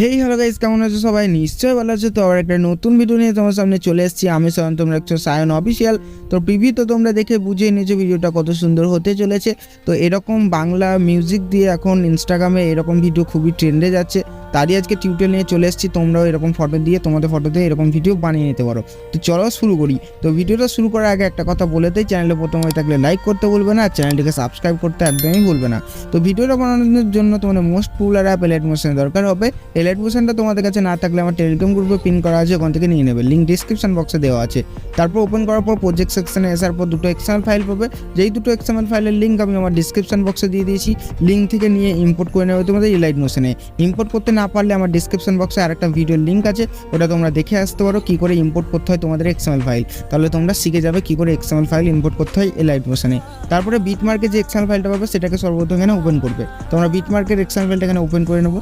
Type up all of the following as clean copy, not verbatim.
Hey hello guys, কেমন আছো সবাই? নিশ্চয়ই ভালো আছো। তো আবার একটা নতুন ভিডিও নিয়ে তোমার সামনে চলে এসেছি। আমি সায়ন, তোমরা দেখছো সায়ন অফিসিয়াল। তো প্রিভিউ তো তোমরা দেখে বুঝে নিয়েছো ভিডিওটা কত সুন্দর হতে চলেছে। তো এরকম বাংলা মিউজিক দিয়ে এখন ইনস্টাগ্রামে এরকম ভিডিও খুবই ট্রেন্ডে যাচ্ছে। তারই আজকে টিউটোরিয়াল নিয়ে চলে এসেছি। তোমরাও এরকম ফটো দিয়ে তোমাদের ফটোতে এরকম ভিডিও বানিয়ে নিতে পারো। তো চলো শুরু করি। তো ভিডিওটা শুরু করার আগে একটা কথা বলে দিই, চ্যানেলে প্রথম হয়ে থাকলে লাইক করতে ভুলবে না, চ্যানেলটিকে সাবস্ক্রাইব করতে একদমই ভুলবে না। তো ভিডিওটা বানানোর জন্য তোমাদের মোস্ট পপুলার অ্যাপ এলাইট মোশনের দরকার হবে। এলাইট মোশনটা তোমাদের কাছে না থাকলে আমার টেলিগ্রাম গ্রুপে পিন করা আছে, ওখান থেকে নিয়ে নেবে, লিঙ্ক ডিসক্রিপশন বক্সে দেওয়া আছে। তারপর ওপেন করার পর প্রজেক্ট সেকশনে আসার পর দুটো এক্সএমএল ফাইল পাবে। যেই দুটো এক্সএমএল ফাইলের লিঙ্ক আমি আমার ডিসক্রিপশন বক্সে দিয়ে দিয়েছি, লিঙ্ক থেকে নিয়ে ইম্পোর্ট করে নেবে তোমাদের এলাইট মোশনে। ইম্পোর্ট করতে না পারলে আমার ডিসক্রিপশন বক্সে আরেকটা ভিডিওর লিঙ্ক আছে, ওটা তোমরা দেখে আসতে পারো কী করে ইম্পোর্ট করতে হয় তোমাদের এক্সএমএল ফাইল। তাহলে তোমরা শিখে যাবে কী করে এক্সএমএল ফাইল ইম্পোর্ট করতে হয় এলাইট মোশনে। তারপরে বিটমার্কে যে এক্সএমএল ফাইলটা পাবে সেটাকে সর্বপ্রথম এখানে ওপেন করবে। তোমরা বিটমার্কের এক্সএমএল ফাইলটা এখানে ওপেন করে নেবো।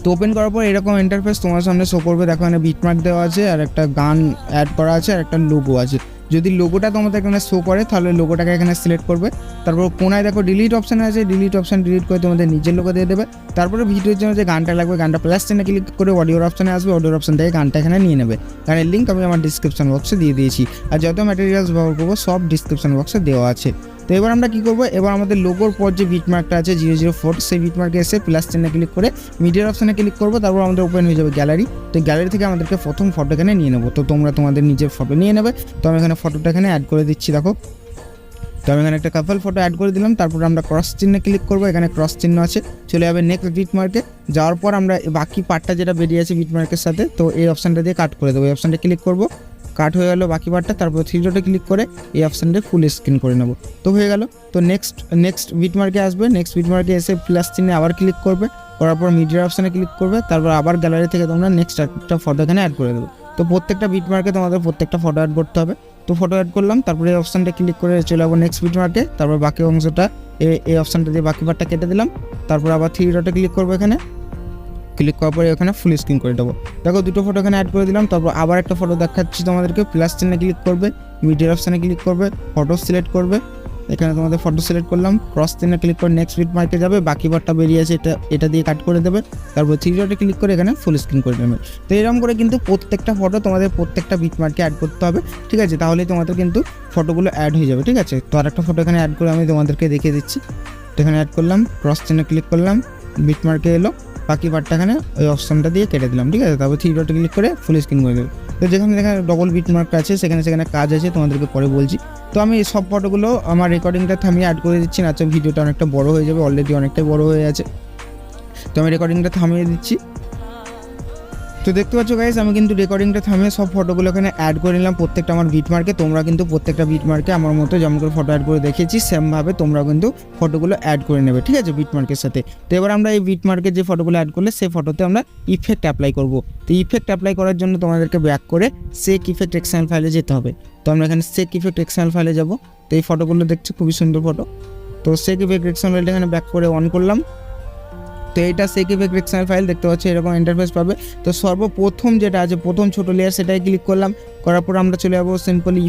তো ওপেন করার পর এরকম ইন্টারফেস তোমার সামনে শো করবে। দেখো এখানে বিটমার্ক দেওয়া আছে, আর একটা গান অ্যাড করা আছে, আর একটা লোগো আছে। যদি লোগোটা তোমাদের এখানে শো করে তাহলে লোগোটাকে এখানে সিলেক্ট করবে। তারপর কোনায় দেখো ডিলিট অপশান আছে, ডিলিট অপশান ডিলিট করে তোমাদের নিজের লোগো দিয়ে দেবে। তারপরে ভিডিওর জন্য যে গানটা লাগবে, গানটা প্লাস চিহ্নে ক্লিক করে অডিওর অপশানে আসবে, অডিওর অপশান থেকে গানটা এখানে নিয়ে নেবে। গানের লিঙ্ক আমি আমার ডিসক্রিপশন বক্সে দিয়ে দিয়েছি, আর যত ম্যাটেরিয়ালস ব্যবহার করবো সব ডিসক্রিপশন বক্সে দেওয়া আছে। তো এবার আমরা কী করবো, এবার আমাদের লোগোর পর যে বিটমার্কটা আছে 004, সেই বিটমার্কে এসে প্লাস চিহ্নে ক্লিক করে মিডিয়ার অপশানে ক্লিক করবো। তারপর আমাদের ওপেন হয়ে যাবে গ্যালারি। তো গ্যালারি থেকে আমাদেরকে প্রথম ফটো এখানে নিয়ে নেবো। তো তোমরা তোমাদের নিজের ফটো নিয়ে নেবে। তো আমি এখানে ফটোটা এখানে অ্যাড করে দিচ্ছি, দেখো। তো আমি এখানে একটা কাপল ফটো অ্যাড করে দিলাম। তারপর আমরা ক্রস চিহ্নে ক্লিক করবো, এখানে ক্রস চিহ্ন আছে, চলে যাবে নেক্সট বিটমার্কে। যাওয়ার পর আমরা বাকি পার্টটা যেটা বেরিয়ে আছে বিটমার্কের সাথে, তো এই অপশানটা দিয়ে কাট করে দেবো। এই অপশানটা ক্লিক করবো, কাট হয়ে গেল বাকি পার্টটা। তারপর থ্রি ডটে ক্লিক করে এই অপশানটা ফুল স্ক্রিন করে নেবো। তো হয়ে গেল। তো নেক্সট বিটমার্কে আসবে। নেক্সট বিটমার্কে এসে প্লাস চিহ্নে আবার ক্লিক করবে, করার পর মিডিয়ার অপশানে ক্লিক করবে। তারপর আবার গ্যালারি থেকে তোমরা নেক্সট একটা ফটো এখানে অ্যাড করে দেবো। তো প্রত্যেকটা বিটমার্কে তোমাদের প্রত্যেকটা ফটো অ্যাড করতে হবে। তো ফটো অ্যাড করলাম, তারপরে এই অপশানটা ক্লিক করে চলে যাবো নেক্সট বিটমার্কে। তারপর বাকি অংশটা এই অপশানটা দিয়ে বাকি পার্টটা কেটে দিলাম। তারপর আবার থ্রি ডটে ক্লিক করবো, এখানে ক্লিক করার পরে এখানে ফুল স্ক্রিন করে দেবো। দেখো দুটো ফটো এখানে অ্যাড করে দিলাম। তারপর আবার একটা ফটো দেখাচ্ছি তোমাদেরকে, প্লাস চিহ্নে ক্লিক করবে, মিডিয়ার অপশানে ক্লিক করবে, ফটো সিলেক্ট করবে। এখানে তোমাদের ফটো সিলেক্ট করলাম, ক্রস চিহ্নে ক্লিক করে নেক্সট বিটমার্কে যাবে, বাকি পার্টটা বেরিয়ে আছে এটা দিয়ে কাট করে দেবে। তারপর থ্রি ডটে ক্লিক করে এখানে ফুল স্ক্রিন করে নেবে। তো এরকম করে কিন্তু প্রত্যেকটা ফটো তোমাদের প্রত্যেকটা বিটমার্কে অ্যাড করতে হবে, ঠিক আছে? তাহলেই তোমাদের কিন্তু ফটোগুলো অ্যাড হয়ে যাবে, ঠিক আছে? তো আরেকটা ফটো এখানে অ্যাড করে আমি তোমাদেরকে দেখিয়ে দিচ্ছি। তো এখানে অ্যাড করলাম, ক্রস চিহ্নে ক্লিক করলাম, বিটমার্কে এলো, বাকি পার্টটা এখানে ওই অপশনটা দিয়ে কেটে দিলাম, ঠিক আছে? তারপর থ্রি ডটে ক্লিক করে ফুল স্ক্রিন করে দেবে। তো যেখানে ডবল বিটমার্ক আছে সেখানে কাজ আছে, তোমাদেরকে পরে বলছি। তো আমি সব ফটোগুলো আমার রেকর্ডিংটা থামিয়ে অ্যাড করে দিচ্ছি, না তো ভিডিওটা অনেকটা বড় হয়ে যাবে, অলরেডি অনেকটাই বড় হয়ে আছে। তো আমি রেকর্ডিংটা থামিয়ে দিচ্ছি। তো দেখতে পাচ্ছ গাইস, আমি কিন্তু রেকর্ডিংটা থামিয়ে সব ফটোগুলো এখানে অ্যাড করে নিলাম প্রত্যেকটা আমার বিটমার্কে। তোমরা কিন্তু প্রত্যেকটা বিটমার্কে আমার মতো যেমন করে ফটো অ্যাড করে দেখিয়েছি সেমভাবে তোমরা কিন্তু ফটোগুলো অ্যাড করে নেবে, ঠিক আছে, বিটমার্কের সাথে। তো এবার আমরা এই বিটমার্কে যে ফটোগুলো অ্যাড করলে সেই ফটোতে আমরা ইফেক্ট অ্যাপ্লাই করব। তো ইফেক্ট অ্যাপ্লাই করার জন্য তোমাদেরকে ব্যাক করে সেক ইফেক্ট এক্সএমএল ফাইলে যেতে হবে। তো আমরা এখানে সেক ইফেক্ট এক্সএমএল ফাইলে যাব। তো এই ফটোগুলো দেখছো খুবই সুন্দর ফটো। তো সেক ইফেক্ট এক্সএমএল ফাইলটা এখানে ব্যাক করে অন করলাম। তো এটা সেক ইফেক্ট এক্সএমএল ফাইল দেখতে পাচ্ছি, এরকম ইন্টারফেস পাবে। তো সর্বপ্রথম যেটা আছে প্রথম ছোটো লেয়ার সেটাই ক্লিক করলাম, করার পর আমরা চলে যাবো সিম্পলি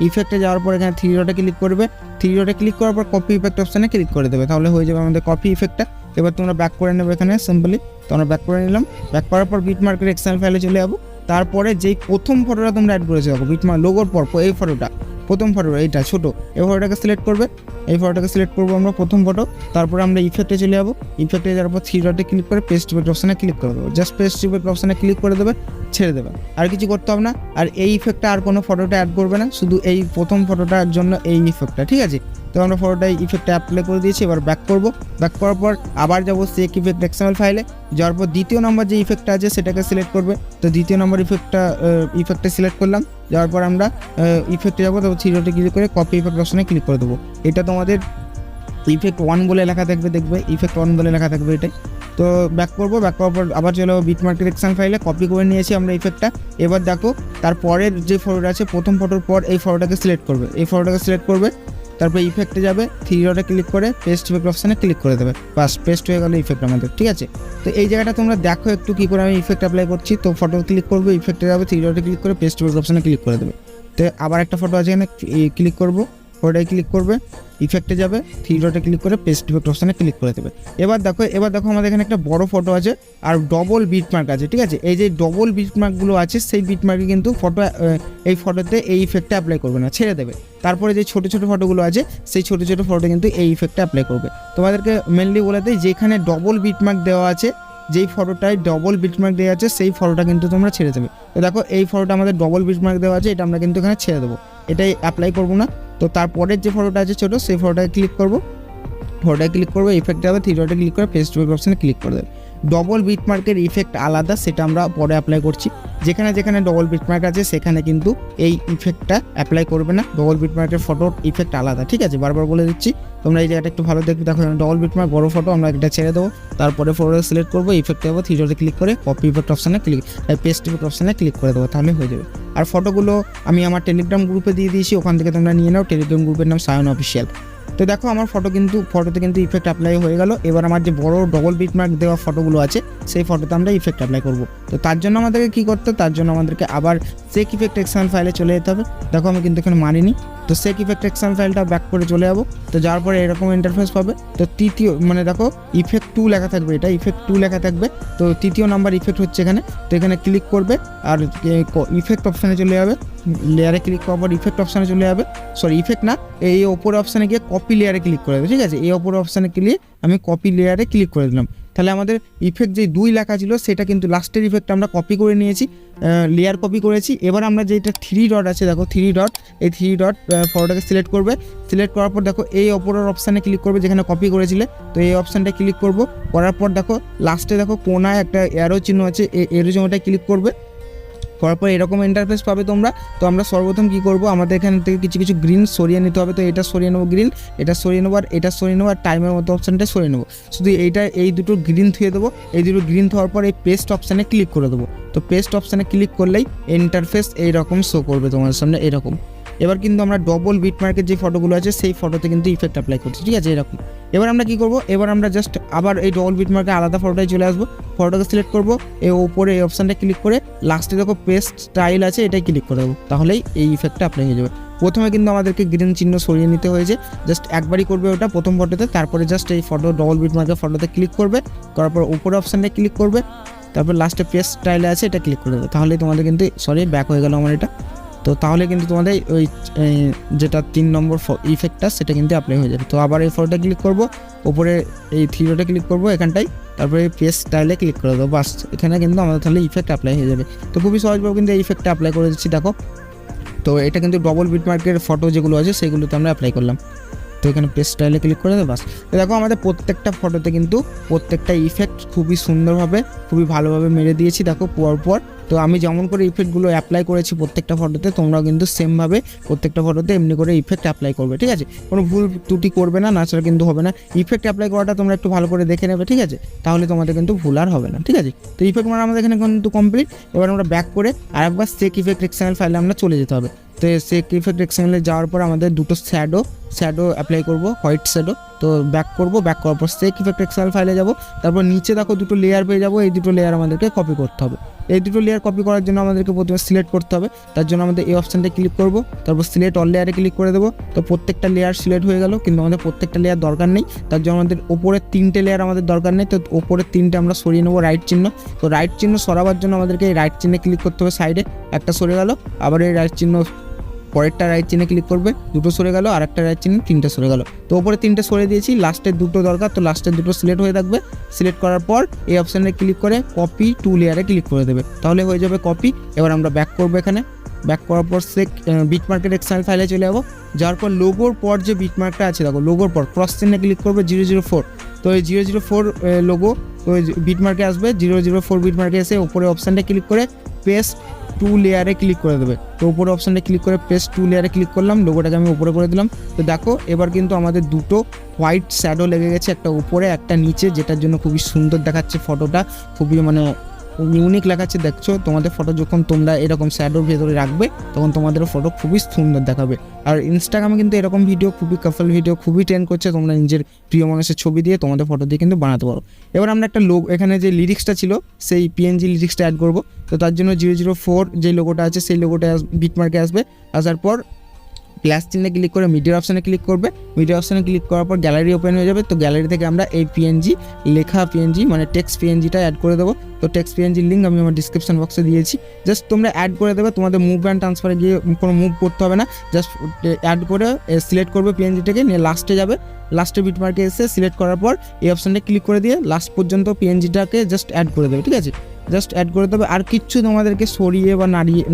ইফেক্টে যাওয়ার পর এখানে থ্রি ডটে ক্লিক করবে। থ্রি ডটে ক্লিক করার পর কপি ইফেক্ট অপশানে ক্লিক করে দেবে, তাহলে হয়ে যাবে আমাদের কপি ইফেক্টটা। এবার তোমরা ব্যাক করে নেবে এখানে সিম্পলি। তো আমরা ব্যাক করে নিলাম। ব্যাক করার পর বিটমার্কের এক্সএমএল ফাইলে চলে যাবো। তারপরে যেই প্রথম ফটোটা তোমরা অ্যাড করেছো দেখো বিটমার্ক লোগোর পর এই ফটোটা, প্রথম ফটোটা এইটা ছোটো, এই ফটোটাকে সিলেক্ট করবে। এই ফটোটাকে সিলেক্ট করবো আমরা প্রথম ফটো। তারপরে আমরা ইফেক্টে চলে যাবো। ইফেক্টে যাওয়ার পর থ্রি ডটে ক্লিক করে পেস্ট ইফেক্ট অপশানে ক্লিক করে দেবো। জাস্ট পেস্ট ইফেক্ট অপশানে ক্লিক করে দেবে, ছেড়ে দেবে, আর কিছু করতে হবে না। আর এই ইফেক্টটা আর কোনো ফটোটা অ্যাড করবে না, শুধু এই প্রথম ফটোটার জন্য এই ইফেক্টটা, ঠিক আছে? তো আমরা ফটোটাই ইফেক্টটা অ্যাপ্লাই করে দিয়েছি। এবার ব্যাক করবো। ব্যাক করার পর আবার যাবো সেক ইফেক্ট এক্সএমএল ফাইলে। যাওয়ার পর দ্বিতীয় নম্বর যে ইফেক্টটা আছে সেটাকে সিলেক্ট করবে। তো দ্বিতীয় নম্বর ইফেক্টটা সিলেক্ট করলাম। যাওয়ার পর আমরা ইফেক্টে যাবো। তারপর থ্রি ডটে ক্লিক করে কপি ইফেক্ট অপশানে ক্লিক করে দেবো। এটা তোমাদের ইফেক্ট 1 বলে লেখা থাকবে, দেখবে ইফেক্ট 1 বলে লেখা থাকবে এটাই। তো ব্যাক করবো। ব্যাক করার পর আবার চলে যাবো বিটমার্কের এক্সএমএল ফাইলে, কপি করে নিয়েছি আমরা ইফেক্টটা। এবার দেখো তারপরের যে ফটোটা আছে প্রথম ফটোর পর এই ফটোটাকে সিলেক্ট করবে, এই ফটোটাকে সিলেক্ট করবে। তারপর ইফেক্টে যাবে, থ্রি ডটে ক্লিক করে পেস্ট ইফেক্ট অপশানে ক্লিক করে দেবে, বাস পেস্ট হয়ে গেল ইফেক্ট আমাদের, ঠিক আছে? তো এই জায়গাটা তোমরা দেখো একটু কী করে আমি ইফেক্ট অ্যাপ্লাই করছি। তো ফটো ক্লিক করবে, ইফেক্টে যাবে, থ্রি ডটে ক্লিক করে পেস্ট ইফেক্ট অপশানে ক্লিক করে দেবে। তো আবার একটা ফটো আছে এখানে ক্লিক করবো, ফটোটাই ক্লিক করবে। ইফেক্টে যাবে, থ্রি ডটে ক্লিক করে পেস্ট ইফেক্ট অপশানে ক্লিক করে দেবে। এবার দেখো আমাদের এখানে একটা বড় ফটো আছে আর ডবল বিটমার্ক আছে, ঠিক আছে। এই যে ডবল বিটমার্কগুলো আছে সেই বিটমার্কে কিন্তু এই ফটোতে এই ইফেক্টটা অ্যাপ্লাই করবে না, ছেড়ে দেবে। তারপরে যে ছোটো ছোটো ফটোগুলো আছে সেই ছোটো ছোটো ফটো কিন্তু এই ইফেক্টটা অ্যাপ্লাই করবে। তোমাদেরকে মেনলি বলে দিই, যেখানে ডবল বিটমার্ক দেওয়া আছে, যেই ফটোটায় ডবল বিটমার্ক দেওয়া আছে সেই ফটোটা কিন্তু তোমরা ছেড়ে দেবে। তো দেখো এই ফটোটা আমাদের ডবল বিটমার্ক দেওয়া আছে, এটা আমরা কিন্তু এখানে ছেড়ে দেবো, এটাই অ্যাপ্লাই করবো না। তো তারপরের যে ফটোটা আছে ছোটো, সেই ফটোটায় ক্লিক করবো, ইফেক্ট যাবে, থ্রি ডটে ক্লিক করে পেস্ট ইফেক্ট অপশানে ক্লিক করে দেবে। ডবল বিটমার্কের ইফেক্ট আলাদা, সেটা আমরা পরে অ্যাপ্লাই করছি। যেখানে যেখানে ডবল বিটমার্ক আছে সেখানে কিন্তু এই ইফেক্টটা অ্যাপ্লাই করবে না, ডবল বিটমার্কের ফটোর ইফেক্ট আলাদা, ঠিক আছে। বারবার বলে দিচ্ছি, তোমরা এই জায়গাটা একটু ভালো দেখবে। দেখো ডবল বিটমার্ক বড় ফটো, আমরা এটা ছেড়ে দেবো। তারপরে ফটোটা সিলেক্ট করবো, ইফেক্ট যাবো, থ্রি ডটে ক্লিক করে কপি ইফেক্ট অপশানে পেস্ট ইফেক্ট অপশানে ক্লিক করে দেবো, তাহলে হয়ে যাবে। আর ফটোগুলো আমি আমার টেলিগ্রাম গ্রুপে দিয়ে দিয়েছি, ওখান থেকে তোমরা নিয়ে নাও। টেলিগ্রাম গ্রুপের নাম সায়ন অফিসিয়াল। তো দেখো আমার ফটোতে কিন্তু ইফেক্ট অ্যাপ্লাই হয়ে গেল। এবার আমার যে বড় ডবল বিটমার্ক দেওয়া ফটোগুলো আছে সেই ফটোতে আমরা ইফেক্ট অ্যাপ্লাই করব। তো তার জন্য আমাদেরকে কী করতে, তার জন্য আমাদেরকে আবার সেক ইফেক্ট এক্সএমএল ফাইলে চলে যেতে হবে। দেখো আমি কিন্তু এখানে মানিনি, তো সেক ইফেক্ট এক্সএমএল ফাইলটা ব্যাক করে চলে যাবো। তো যাওয়ার পরে এরকম ইন্টারফেস পাবে। তো তৃতীয় দেখো ইফেক্ট 2 লেখা থাকবে, এটা ইফেক্ট 2 লেখা থাকবে। তো তৃতীয় নাম্বার ইফেক্ট হচ্ছে এখানে। তো এখানে ক্লিক করবে আর ইফেক্ট অপশানে চলে যাবে, লেয়ারে ক্লিক করার পর ইফেক্ট অপশানে চলে যাবে, ইফেক্ট না, এই ওপর অপশানে গিয়ে কপি লেয়ারে ক্লিক করে দেবে, ঠিক আছে। এই ওপর অপশানে গিয়ে আমি কপি লেয়ারে ক্লিক করে দিলাম। তাহলে আমাদের ইফেক্ট যে 2 লেখা ছিল সেটা কিন্তু লাস্টের ইফেক্ট আমরা কপি করে নিয়েছি, লেয়ার কপি করেছি। এবার আমরা যেটা 3 ডট আছে, দেখো 3 ডট, এই 3 ডট ফটোটাকে সিলেক্ট করবে। সিলেক্ট করার পর দেখো এই ওপরের অপশানে ক্লিক করবে যেখানে কপি করেছিলে। তো এই অপশানটা ক্লিক করবো, করার পর দেখো লাস্টে দেখো কোনায় একটা অ্যারো চিহ্ন আছে, এই অ্যারো চিহ্নটা ক্লিক করবে। করার পর এরকম ইন্টারফেস পাবে তোমরা। তো আমরা সর্বপ্রথম কী করবো, আমাদের এখান থেকে কিছু গ্রিন সরিয়ে নিতে হবে। তো এটা সরিয়ে নেবো, গ্রিন এটা সরিয়ে নেবো, আর এটা সরিয়ে নেবো, আর টাইমের মতো অপশানটা সরিয়ে নেবো। শুধু এই দুটো গ্রিন থুয়ে দেবো। এই দুটো গ্রিন থাকার পর এই পেস্ট অপশানে ক্লিক করে দেবো। তো পেস্ট অপশানে ক্লিক করলেই ইন্টারফেস এইরকম শো করবে তোমার সামনে এরকম। এবার কিন্তু আমরা ডবল বিটমার্কের যে ফটোগুলো আছে সেই ফটোতে কিন্তু ইফেক্ট অ্যাপ্লাই করছি, ঠিক আছে, এরকম। এবার আমরা কী করবো, এবার আমরা জাস্ট আবার এই ডবল বিটমার্কের আলাদা ফটোটায় চলে আসবো। ফটোটাকে সিলেক্ট করবো, এই ওপরে এই অপশানটা ক্লিক করে লাস্টে দেখো পেস্ট স্টাইল আছে, এটাই ক্লিক করে দেবো, তাহলেই এই ইফেক্টটা অ্যাপ্লাই হয়ে যাবে। প্রথমে কিন্তু আমাদেরকে গ্রিন চিহ্ন সরিয়ে নিতে হয়েছে, জাস্ট একবারই করবে ওটা প্রথম ফটোতে। তারপরে জাস্ট এই ফটো ডবল বিটমার্কের ফটোতে ক্লিক করবে, করার পর উপরে অপশানটা ক্লিক করবে, তারপর লাস্টে পেস্ট স্টাইলে আছে এটা ক্লিক করে দেবে, তাহলেই তোমাদের কিন্তু ব্যাক হয়ে গেল আমার এটা। তো তাহলে কিন্তু তোমাদের ওই যেটা 3 নম্বর ইফেক্টটা সেটা কিন্তু অ্যাপ্লাই হয়ে যাবে। তো আবার এই ফটোটা ক্লিক করব, ওপরে এই 3 ডটে ক্লিক করব এখানটায়, তারপরে পেস্ট স্টাইলে ক্লিক করে দেবো, বাস এখানে কিন্তু আমাদের তাহলে ইফেক্ট অ্যাপ্লাই হয়ে যাবে। তো খুবই সহজভাবে কিন্তু এই ইফেক্টটা অ্যাপ্লাই করে দিচ্ছি দেখো। তো এটা কিন্তু ডবল বিটমার্কের ফটো যেগুলো আছে সেগুলোতে আমরা অ্যাপ্লাই করলাম। তো এখানে পেস্ট স্টাইলে ক্লিক করে দেবো, বাস। তো দেখো আমাদের প্রত্যেকটা ফটোতে কিন্তু প্রত্যেকটা ইফেক্ট খুবই সুন্দরভাবে খুবই ভালোভাবে মেরে দিয়েছি দেখো পর। তো আমি যেমন করে ইফেক্টগুলো অ্যাপ্লাই করেছি প্রত্যেকটা ফটোতে, তোমরাও কিন্তু সেমভাবে প্রত্যেকটা ফটোতে এমনি করে ইফেক্ট অ্যাপ্লাই করবে, ঠিক আছে। কোনো ভুল ত্রুটি করবে না, নাছাড়া কিন্তু হবে না। ইফেক্ট অ্যাপ্লাই করাটা তোমরা একটু ভালো করে দেখে নেবে, ঠিক আছে, তাহলে তোমাদের কিন্তু ভুল আর হবে না, ঠিক আছে। তো ইফেক্ট মানে আমাদের এখানে কিন্তু কমপ্লিট। এবার আমরা ব্যাক করে আরেকবার সেক ইফেক্ট এক্সএমএল ফাইলে আমরা চলে যেতে হবে। তো সেক ইফেক্ট এক্সএমএলে যাওয়ার পর আমাদের দুটো শ্যাডো অ্যাপ্লাই করব, হোয়াইট শ্যাডো। তো ব্যাক করার পর সেক ইফেক্ট এক্সএমএল ফাইলে যাব। তারপর নিচে দেখো দুটো লেয়ার পেয়ে যাবো, এই দুটো লেয়ার আমাদেরকে কপি করতে হবে। এই দুটো লেয়ার কপি করার জন্য আমাদেরকে প্রথমে সিলেক্ট করতে হবে। তার জন্য আমাদের এই অপশানটা ক্লিক করব, তারপর সিলেক্ট অল লেয়ারে ক্লিক করে দেবো। তো প্রত্যেকটা লেয়ার সিলেক্ট হয়ে গেল, কিন্তু আমাদের প্রত্যেকটা লেয়ার দরকার নেই। তার জন্য আমাদের ওপরের 3টে লেয়ার আমাদের দরকার নেই। তো ওপরের 3টে আমরা সরিয়ে নেবো রাইট চিহ্ন। তো রাইট চিহ্ন সরাবার জন্য আমাদেরকে এই রাইট চিহ্নে ক্লিক করতে হবে, সাইডে একটা সরে গেল, আবার এই রাইট চিহ্ন পরেরটা রাইট চিহ্নে ক্লিক করবে, দুটো সরে গেল, আর একটা রাইট চিহ্নে 3টে সরে গেল। তো ওপরে 3টে সরে দিয়েছি, লাস্টের দুটো দরকার, তো লাস্টের দুটো সিলেক্ট হয়ে থাকবে। সিলেক্ট করার পর এই অপশানে ক্লিক করে কপি টু লেয়ারে ক্লিক করে দেবে, তাহলে হয়ে যাবে কপি। এবার আমরা ব্যাক করবো, এখানে ব্যাক করার পর বিটমার্কের এক্সএমএল ফাইলে চলে যাবো। যাওয়ার পর লোগোর পর যে বিটমার্কটা আছে দেখো, লোগোর পর ক্রস চিহ্নে ক্লিক করবে 004। তো এই 004 লোগো তো বিটমার্কে আসবে, 004 বিটমার্কে এসে ওপরে অপশানটা ক্লিক করে পেস্ট টু লেয়ারে ক্লিক করে দেবে। তো উপরে অপশানটা ক্লিক করে পেস্ট টু লেয়ারে ক্লিক করলাম, লোগোটাকে আমি উপরে করে দিলাম। তো দেখো এবার কিন্তু আমাদের দুটো হোয়াইট শ্যাডো লেগে গেছে, একটা উপরে একটা নিচে, যেটার জন্য খুবই সুন্দর দেখাচ্ছে ফটোটা, খুবই ইউনিক দেখাচ্ছে। দেখছো তোমাদের ফটো যখন তোমরা এরকম শ্যাডোর ভেতরে রাখবে তখন তোমাদের ফটো খুবই সুন্দর দেখাবে। আর ইনস্টাগ্রামে কিন্তু এরকম ভিডিও খুবই কাপল ভিডিও খুবই ট্রেন্ড করছে, তোমরা নিজের প্রিয় মানুষের ছবি দিয়ে তোমাদের ফটো দিয়ে কিন্তু বানাতে পারো। এবার আমরা একটা এখানে যে লিরিক্সটা ছিল সেই পিএনজি লিরিক্সটা অ্যাড করবো। তো তার জন্য 004 যে লোগোটা আছে সেই লোগোটা বিটমার্কে আসবে, আসার পর প্লাস চিহ্নে ক্লিক করে মিডিয়ার অপশানে ক্লিক করবে। মিডিয়ার অপশানে ক্লিক করার পর গ্যালারি ওপেন হয়ে যাবে। তো গ্যালারি থেকে আমরা এই পিএনজি লেখা পিএনজি মানে টেক্সট পিএনজিটা অ্যাড করে দেবো। তো টেক্সট পিএনজির লিঙ্ক আমি আমার ডিসক্রিপশন বক্সে দিয়েছি, জাস্ট তোমরা অ্যাড করে দেবে। তোমাদের মুভ অ্যান্ড ট্রান্সফারে গিয়ে কোনো মুভ করতে হবে না, জাস্ট অ্যাড করে সিলেক্ট করবে পিএনজিটাকে, নিয়ে লাস্টে যাবে। লাস্টে বিটমার্কে এসে সিলেক্ট করার পর এই অপশানটা ক্লিক করে দিয়ে লাস্ট পর্যন্ত পিএনজিটাকে জাস্ট অ্যাড করে দেবে, ঠিক আছে? জাস্ট অ্যাড করে দেবে, আর কিচ্ছু তোমাদেরকে সরিয়ে বা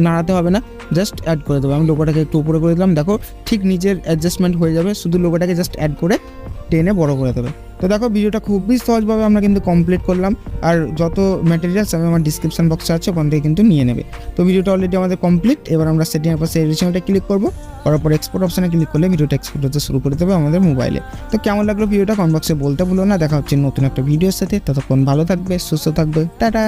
নাড়াতে হবে না, জাস্ট অ্যাড করে দেবে। আমি লোগোটাকে একটু উপরে করে দিলাম, দেখো ঠিক নিজের অ্যাডজাস্টমেন্ট হয়ে যাবে, শুধু লোগোটাকে জাস্ট অ্যাড করে টেনে বড় করে দেবে। তো দেখো ভিডিওটা খুবই সহজভাবে আমরা কিন্তু কমপ্লিট করলাম, আর যত ম্যাটেরিয়ালস আমি আমার ডিসক্রিপশন বক্সে আছে ওখান থেকে কিন্তু নিয়ে নেবে। তো ভিডিওটা অলরেডি আমাদের কমপ্লিট। এবার আমরা সেটিংয়ের পাশে এডিশনটা ক্লিক করবো, করার পর এক্সপোর্ট অপশানে ক্লিক করলে ভিডিওটা এক্সপোর্ট হতে শুরু করে দেবে আমাদের মোবাইলে। তো কেমন লাগলো ভিডিওটা কমেন্ট বক্সে বলতে ভুলো না। দেখা হচ্ছে নতুন একটা ভিডিওর সাথে, ততক্ষণ ভালো থাকবে, সুস্থ থাকবে, টাটা।